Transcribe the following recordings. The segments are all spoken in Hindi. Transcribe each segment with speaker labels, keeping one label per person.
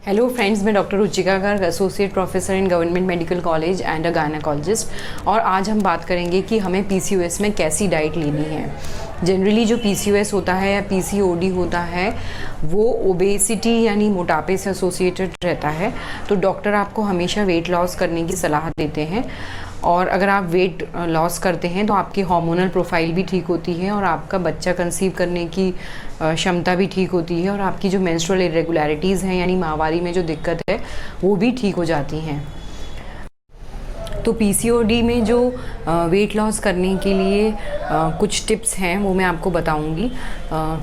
Speaker 1: हेलो फ्रेंड्स, मैं doctor Ruchika Garg, associate professor in government medical college and a gynaecologist. और आज हम बात करेंगे कि हमें पीसीओएस में कैसी डाइट लेनी है। जनरली जो पीसीओएस होता है या पीसीओडी होता है वो ओबेसिटी यानी मोटापे से एसोसिएटेड रहता है। तो डॉक्टर आपको हमेशा वेट लॉस करने की सलाह देते हैं, और अगर आप वेट लॉस करते हैं तो आपकी हार्मोनल प्रोफाइल भी ठीक होती है और आपका बच्चा कंसीव करने की क्षमता भी ठीक होती है, और आपकी जो मेंस्ट्रुअल इरेगुलरिटीज़ हैं यानी माहवारी में जो दिक्कत है वो भी ठीक हो जाती हैं। तो पीसीओडी में जो वेट लॉस करने के लिए कुछ टिप्स हैं वो मैं आपको बताऊंगी।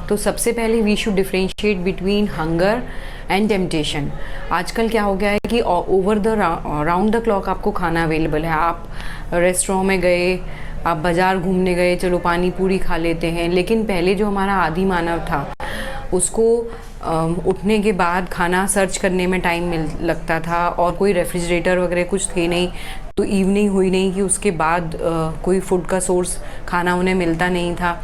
Speaker 1: तो सबसे पहले we should differentiate between hunger and temptation. आजकल क्या हो गया है कि over the round the clock आपको खाना अवेलेबल है। आप रेस्टोरेंट में गए, आप बाज़ार घूमने गए, चलो पानी पूरी खा लेते हैं। लेकिन पहले जो हमारा आदि मानव था उसको उठने के बाद खाना सर्च करने में टाइम लगता था, और कोई रेफ्रिजरेटर वगैरह कुछ थे नहीं, तो इवनिंग हुई नहीं कि उसके बाद कोई फूड का सोर्स खाना उन्हें मिलता नहीं था।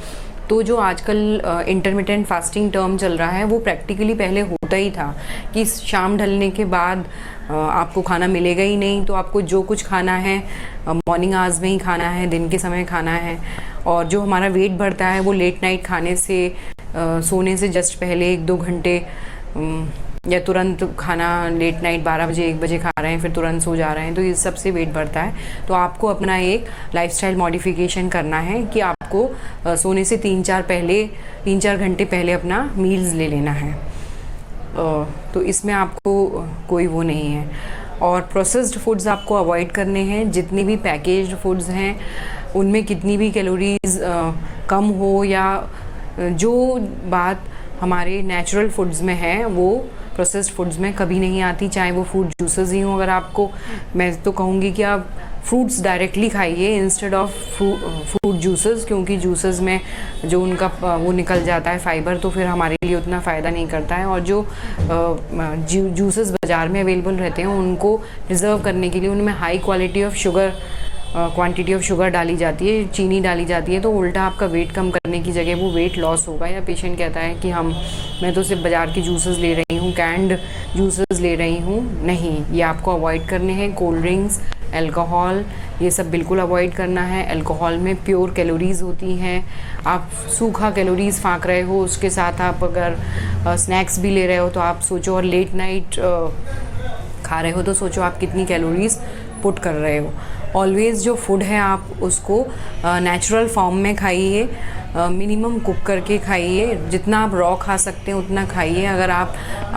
Speaker 1: तो जो आजकल इंटरमिटेंट फास्टिंग टर्म चल रहा है वो प्रैक्टिकली पहले होता ही था कि शाम ढलने के बाद आपको खाना मिलेगा ही नहीं, तो आपको जो कुछ खाना है मॉर्निंग आवर्स में ही खाना है, दिन के समय खाना है। और जो हमारा वेट बढ़ता है वो लेट नाइट खाने से, सोने से जस्ट पहले 1-2 घंटे या तुरंत खाना लेट नाइट 12 बजे 1 बजे खा रहे हैं फिर तुरंत सो जा रहे हैं, तो इस सब से वेट बढ़ता है। तो आपको अपना एक लाइफस्टाइल मॉडिफिकेशन करना है कि आपको सोने से 3-4 घंटे पहले अपना मील्स ले लेना है। तो इसमें आपको कोई वो नहीं है। और प्रोसेस्ड फूड्स आपको अवॉइड करने हैं। जितनी भी पैकेज्ड फूड्स हैं उनमें कितनी भी कैलोरीज कम हो, या जो बात हमारे नेचुरल फूड्स में है वो प्रोसेस्ड फूड्स में कभी नहीं आती, चाहे वो फ्रूट जूसेस ही हों। अगर आपको, मैं तो कहूँगी कि आप फ्रूट्स डायरेक्टली खाइए इंस्टेड ऑफ फ्रूट जूसेस, क्योंकि जूसेस में जो उनका वो निकल जाता है फाइबर, तो फिर हमारे लिए उतना फ़ायदा नहीं करता है। और जो जूसेस बाज़ार में अवेलेबल रहते हैं उनको प्रिजर्व करने के लिए उनमें high quality of sugar quantity of sugar डाली जाती है, चीनी डाली जाती है, तो उल्टा आपका वेट कम करने की जगह वो वेट लॉस होगा। या पेशेंट कहता है कि मैं तो सिर्फ बाज़ार की जूसेस ले रही हूँ, कैंड जूसेस ले रही हूँ। नहीं, ये आपको अवॉइड करने हैं। कोल्ड ड्रिंक्स, अल्कोहल, ये सब बिल्कुल अवॉइड करना है। अल्कोहल में प्योर कैलोरीज़ होती हैं। आप सूखा कैलोरीज़ फाँक रहे हो, उसके साथ आप अगर स्नैक्स भी ले रहे हो तो आप सोचो, और लेट नाइट खा रहे हो तो सोचो आप कितनी कैलोरीज़ पुट कर रहे हो। ऑलवेज़ जो फूड है आप उसको नेचुरल फॉर्म में खाइए, मिनिमम कुक करके खाइए। जितना आप रॉ खा सकते हैं उतना खाइए। अगर आप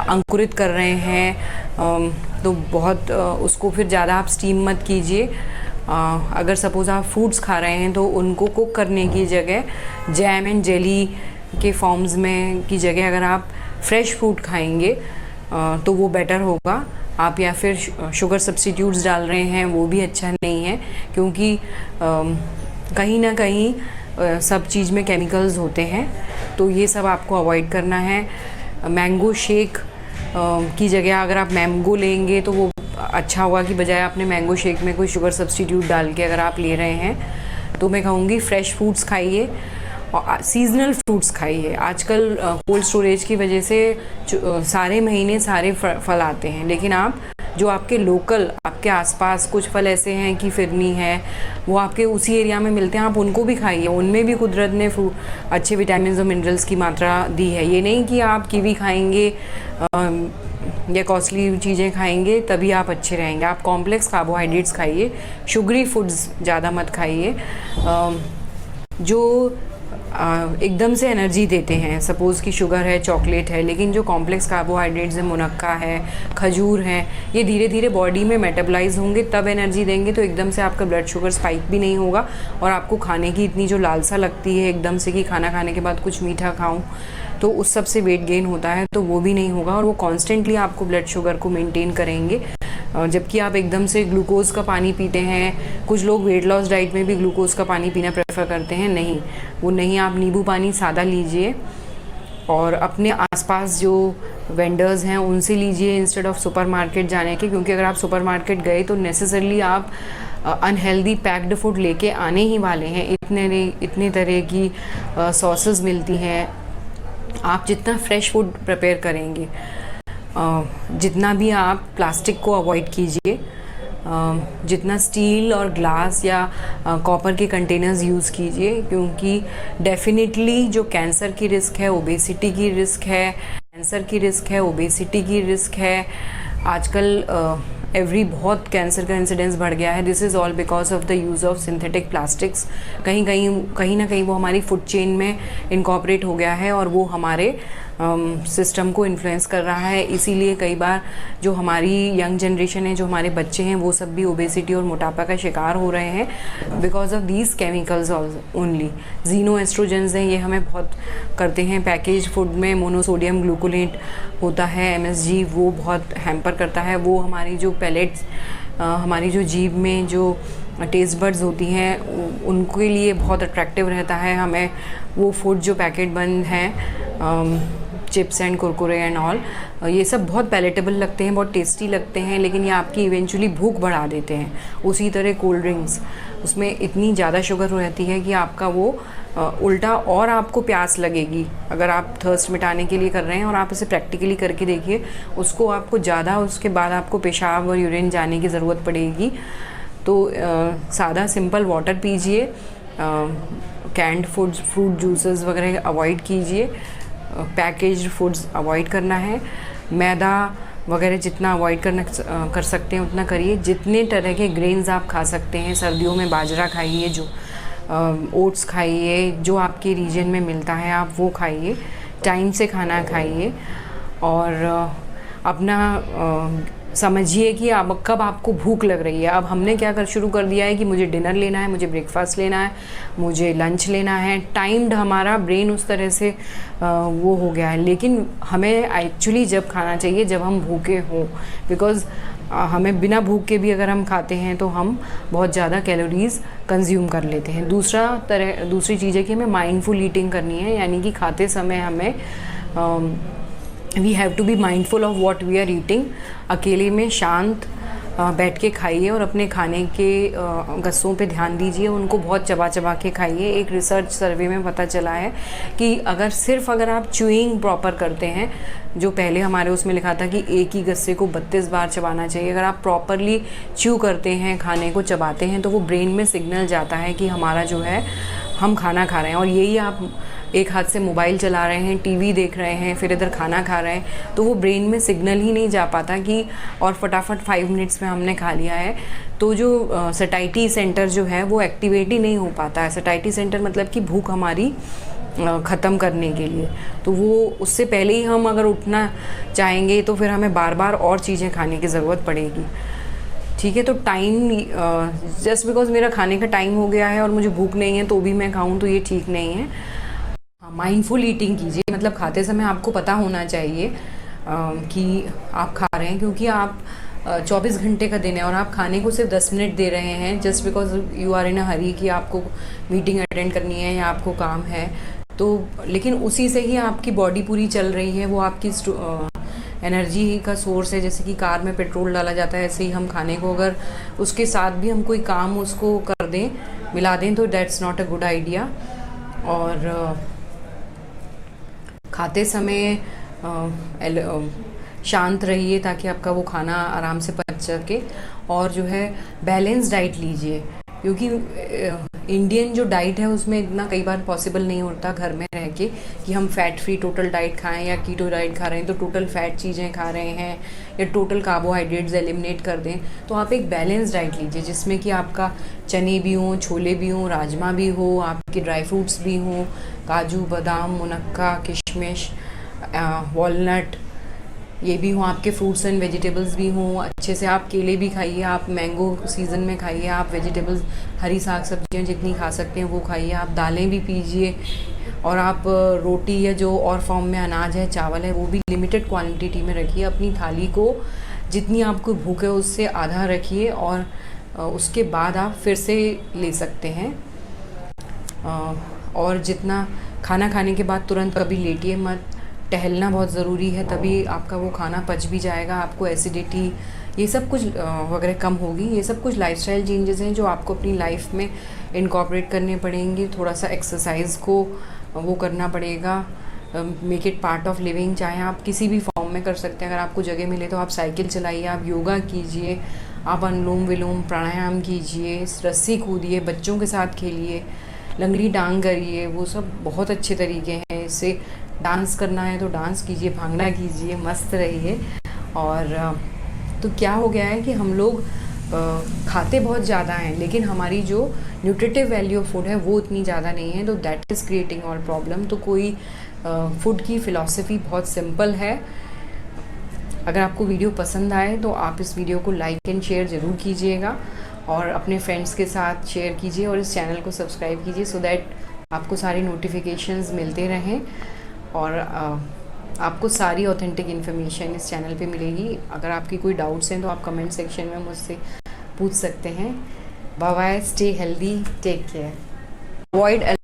Speaker 1: अंकुरित कर रहे हैं तो बहुत उसको फिर ज़्यादा आप स्टीम मत कीजिए। अगर सपोज़ आप फ्रूट्स खा रहे हैं तो उनको कुक करने की जगह जैम एंड जेली के फॉर्म्स में की जगह अगर आप फ्रेश फ्रूट खाएंगे तो वो बेटर होगा। आप या फिर शुगर सब्स्टिट्यूट्स डाल रहे हैं वो भी अच्छा नहीं है, क्योंकि कहीं ना कहीं सब चीज़ में केमिकल्स होते हैं, तो ये सब आपको अवॉइड करना है। मैंगो शेक की जगह अगर आप मैंगो लेंगे तो वो अच्छा होगा कि बजाय आपने मैंगो शेक में कोई शुगर सब्स्टिट्यूट डाल के अगर आप ले रहे हैं तो मैं कहूँगी फ्रेश फ्रूट्स खाइए और सीजनल फ्रूट्स खाइए। आजकल कोल्ड स्टोरेज की वजह से सारे महीने सारे फल आते हैं, लेकिन आप जो आपके लोकल, आपके आसपास कुछ फल ऐसे हैं कि फिरनी है, वो आपके उसी एरिया में मिलते हैं, आप उनको भी खाइए। उनमें भी कुदरत ने अच्छे विटामिन और मिनरल्स की मात्रा दी है। ये नहीं कि आप कीवी खाएंगे या कॉस्टली चीज़ें खाएंगे तभी आप अच्छे रहेंगे। आप कॉम्प्लेक्स कार्बोहाइड्रेट्स खाइए, शुगरी फूड्स ज़्यादा मत खाइए जो एकदम से एनर्जी देते हैं। सपोज़ कि शुगर है, चॉकलेट है, लेकिन जो कॉम्प्लेक्स कार्बोहाइड्रेट्स है, मुनक्का है, खजूर है, ये धीरे धीरे बॉडी में मेटाबॉलाइज होंगे तब एनर्जी देंगे। तो एकदम से आपका ब्लड शुगर स्पाइक भी नहीं होगा, और आपको खाने की इतनी जो लालसा लगती है एकदम से कि खाना खाने के बाद कुछ मीठा खाऊं, तो उस सब से वेट गेन होता है, तो वो भी नहीं होगा। और वो कॉन्स्टेंटली आपको ब्लड शुगर को मेनटेन करेंगे। जबकि आप एकदम से ग्लूकोज़ का पानी पीते हैं, कुछ लोग वेट लॉस डाइट में भी ग्लूकोज़ का पानी पीना प्रेफर करते हैं, नहीं, वो नहीं। आप नींबू पानी सादा लीजिए, और अपने आसपास जो वेंडर्स हैं उनसे लीजिए इंस्टेड ऑफ सुपरमार्केट जाने के, क्योंकि अगर आप सुपरमार्केट गए तो नेसेसरली आप अनहेल्दी पैक्ड फूड लेके आने ही वाले हैं। इतने तरह की सॉसेस मिलती हैं। आप जितना फ्रेश फूड प्रिपेयर करेंगे जितना भी आप प्लास्टिक को अवॉइड कीजिए, जितना स्टील और ग्लास या कॉपर के कंटेनर्स यूज़ कीजिए, क्योंकि डेफिनेटली जो कैंसर की रिस्क है, ओबेसिटी की रिस्क है, कैंसर की रिस्क है, ओबेसिटी की रिस्क है। आजकल बहुत कैंसर का इंसिडेंस बढ़ गया है। This is all because of the use of synthetic plastics. कहीं ना कहीं वो हमारी फूड चेन में इनकॉर्पोरेट हो गया है और वो हमारे सिस्टम को इन्फ्लुएंस कर रहा है। इसीलिए कई बार जो हमारी यंग जनरेशन है, जो हमारे बच्चे हैं, वो सब भी ओबेसिटी और मोटापा का शिकार हो रहे हैं because of these chemicals only. Xenoestrogens हैं, ये हमें बहुत करते हैं। पैकेज फूड में मोनोसोडियम ग्लूकोनेट होता है, MSG, वो बहुत हैम्पर करता है। वो हमारी जो पैलेट्स, हमारी जो जीभ में जो टेस्ट बड्स होती हैं, उनके लिए बहुत अट्रैक्टिव रहता है। हमें वो फूड जो पैकेट बंद हैं, chips and Kurkure and all, ये सब बहुत पैलेटेबल लगते हैं, बहुत टेस्टी लगते हैं, लेकिन ये आपकी इवेंचुअली भूख बढ़ा देते हैं। उसी तरह कोल्ड ड्रिंक्स, उसमें इतनी ज़्यादा शुगर रहती है कि आपका वो उल्टा और आपको प्यास लगेगी। अगर आप थर्स्ट मिटाने के लिए कर रहे हैं और आप इसे प्रैक्टिकली करके देखिए, उसको आपको ज़्यादा, उसके बाद आपको पेशाब और यूरिन जाने की ज़रूरत पड़ेगी। तो सादा सिंपल वाटर पीजिए, कैंड फूड्स, फ्रूट जूसेस वगैरह अवॉइड कीजिए, पैकेज्ड फूड्स अवॉइड करना है, मैदा वगैरह जितना अवॉइड कर सकते हैं उतना करिए। जितने तरह के ग्रेन्स आप खा सकते हैं, सर्दियों में बाजरा खाइए, जो ओट्स खाइए, जो आपके रीजन में मिलता है आप वो खाइए, टाइम से खाना खाइए और अपना समझिए कि अब कब आपको भूख लग रही है। अब हमने क्या शुरू कर दिया है कि मुझे डिनर लेना है, मुझे ब्रेकफास्ट लेना है, मुझे लंच लेना है। टाइम्ड हमारा ब्रेन उस तरह से वो हो गया है, लेकिन हमें एक्चुअली जब खाना चाहिए जब हम भूखे हों, बिकॉज़ हमें बिना भूख के भी अगर हम खाते हैं तो हम बहुत ज़्यादा कैलोरीज़ कंज्यूम कर लेते हैं। दूसरी चीज़ है कि हमें माइंडफुल ईटिंग करनी है, यानी कि खाते समय हमें we have to be mindful of what we are eating. अकेले में शांत बैठ के खाइए और अपने खाने के गस्सों पे ध्यान दीजिए, उनको बहुत चबा चबा के खाइए। एक रिसर्च सर्वे में पता चला है कि अगर आप च्यूइंग प्रॉपर करते हैं, जो पहले हमारे उसमें लिखा था कि एक ही गस्से को 32 बार चबाना चाहिए, अगर आप प्रॉपरली च्यू करते हैं, खाने को चबाते हैं, तो वो ब्रेन में सिग्नल जाता है कि हमारा जो है हम खाना खा रहे हैं। और यही आप एक हाथ से मोबाइल चला रहे हैं, टीवी देख रहे हैं, फिर इधर खाना खा रहे हैं, तो वो ब्रेन में सिग्नल ही नहीं जा पाता कि और फटाफट 5 मिनट्स में हमने खा लिया है। तो जो सटाइटी सेंटर जो है वो एक्टिवेट ही नहीं हो पाता है। सटाइटी सेंटर मतलब कि भूख हमारी ख़त्म करने के लिए, तो वो उससे पहले ही हम अगर उठना चाहेंगे तो फिर हमें बार बार और चीज़ें खाने की ज़रूरत पड़ेगी। ठीक है, तो टाइम, जस्ट बिकॉज मेरा खाने का टाइम हो गया है और मुझे भूख नहीं है तो भी मैं खाऊं, तो ये ठीक नहीं है। माइंडफुल ईटिंग कीजिए, मतलब खाते समय आपको पता होना चाहिए कि आप खा रहे हैं, क्योंकि आप 24 घंटे का दिन है और आप खाने को सिर्फ 10 मिनट दे रहे हैं just because you are in a hurry कि आपको मीटिंग अटेंड करनी है या आपको काम है। तो लेकिन उसी से ही आपकी बॉडी पूरी चल रही है, वो आपकी एनर्जी का सोर्स है। जैसे कि कार में पेट्रोल डाला जाता है, ऐसे ही हम खाने को अगर उसके साथ भी हम कोई काम उसको कर दें, मिला दें, तो that's not a good idea. और खाते समय शांत रहिए ताकि आपका वो खाना आराम से पच सके। और जो है बैलेंस डाइट लीजिए, क्योंकि इंडियन जो डाइट है उसमें इतना कई बार पॉसिबल नहीं होता घर में रह के कि हम फैट फ्री टोटल डाइट खाएं या कीटो डाइट खा रहे हैं तो टोटल फैट चीज़ें खा रहे हैं या टोटल कार्बोहाइड्रेट्स एलिमिनेट कर दें। तो आप एक बैलेंस डाइट लीजिए जिसमें कि आपका चने भी हों, छोले भी हों, राजमा भी हो, आपके ड्राई फ्रूट्स भी हों, काजू, बादाम, मुनक्का, किशमिश, वॉलनट, ये भी हों, आपके फ्रूट्स एंड वेजिटेबल्स भी हों। अच्छे से आप केले भी खाइए, आप मैंगो सीज़न में खाइए, आप वेजिटेबल्स, हरी साग सब्जियाँ जितनी खा सकते हैं वो खाइए, आप दालें भी पीजिए, और आप रोटी या जो और फॉर्म में अनाज है, चावल है, वो भी लिमिटेड क्वांटिटी में रखिए। अपनी थाली को जितनी आपको भूख है उससे आधा रखिए और उसके बाद आप फिर से ले सकते हैं। और जितना खाना खाने के बाद तुरंत कभी लेटिए मत, टहलना बहुत ज़रूरी है, तभी आपका वो खाना पच भी जाएगा, आपको एसिडिटी ये सब कुछ वगैरह कम होगी। ये सब कुछ लाइफस्टाइल चेंजेस हैं जो आपको अपनी लाइफ में इनकॉर्पोरेट करने पड़ेंगे। थोड़ा सा एक्सरसाइज को वो करना पड़ेगा, make it part of living. चाहे आप किसी भी फॉर्म में कर सकते हैं, अगर आपको जगह मिले तो आप साइकिल चलाइए, आप योगा कीजिए, आप अनुलोम विलोम प्राणायाम कीजिए, रस्सी कूदिए, बच्चों के साथ खेलिए, लंगड़ी डांग करिए, वो सब बहुत अच्छे तरीके हैं। इससे डांस करना है तो डांस कीजिए, भांगड़ा कीजिए, मस्त रहिए। और तो क्या हो गया है कि हम लोग खाते बहुत ज़्यादा हैं, लेकिन हमारी जो न्यूट्रिटिव वैल्यू ऑफ फूड है वो उतनी ज़्यादा नहीं है, तो दैट इज़ क्रिएटिंग और प्रॉब्लम। तो कोई फूड की फ़िलॉसफी बहुत सिंपल है। अगर आपको वीडियो पसंद आए तो आप इस वीडियो को लाइक एंड शेयर ज़रूर कीजिएगा और अपने फ्रेंड्स के साथ शेयर कीजिए और इस चैनल को सब्सक्राइब कीजिए, सो दैट आपको सारी नोटिफिकेशंस मिलते रहें और आपको सारी ऑथेंटिक इन्फॉर्मेशन इस चैनल पे मिलेगी। अगर आपकी कोई डाउट्स हैं तो आप कमेंट सेक्शन में मुझसे पूछ सकते हैं। Bye bye, stay healthy, take care, avoid